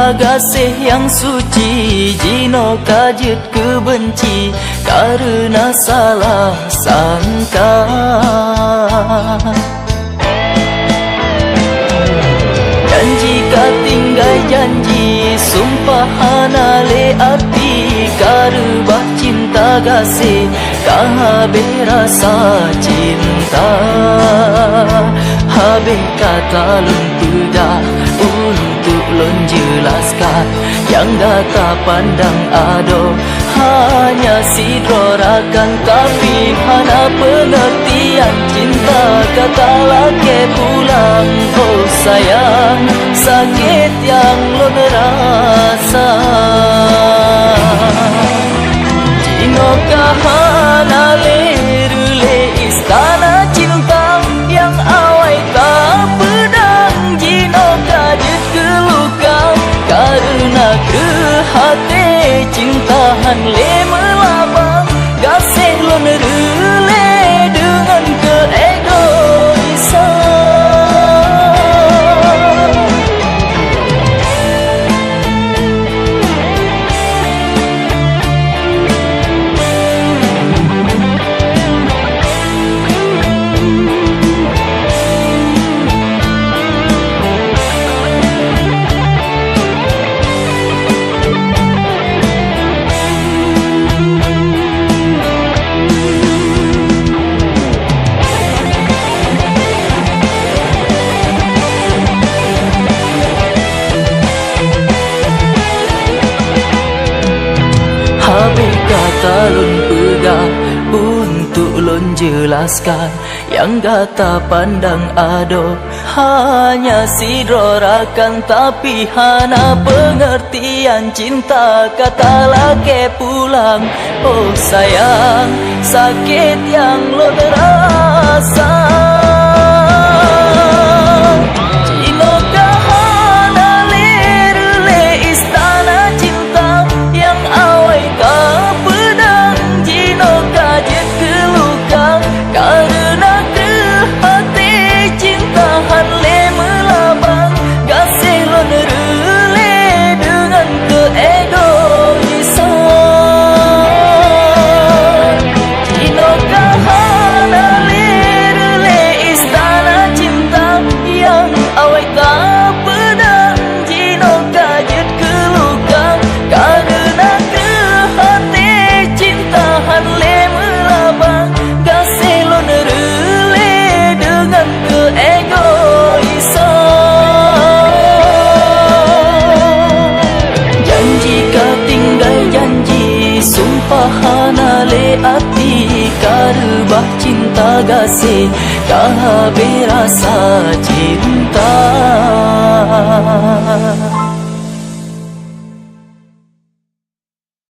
cinta gasih yang suci, jino kajut kebenci karena salah sangka. Janji kau tinggal janji, sumpah hana le arti karubah cinta gasih kahabis rasa cinta. Habis kata lun pedah untuk lun jelaskan, yang data pandang ado hanya sidrorakan, tapi hana pengertian cinta kata lagi pulang. Oh sayang, sakit yang lun rasa. Jino kahana lerule istana cinta yang awai tak pedang, jino kajut kelukang karena ke hati cintaan le melabang. Gasih lon rule dengan keegoisan. Habis kata lun pegang untuk lun jelaskan, yang kata pandang ado hanya sidrorakan, tapi hana pengertian cinta kata lagi pulang. Oh sayang, sakit yang lun rasa. Hana le ati karubah cinta gasih kahabis rasa cinta.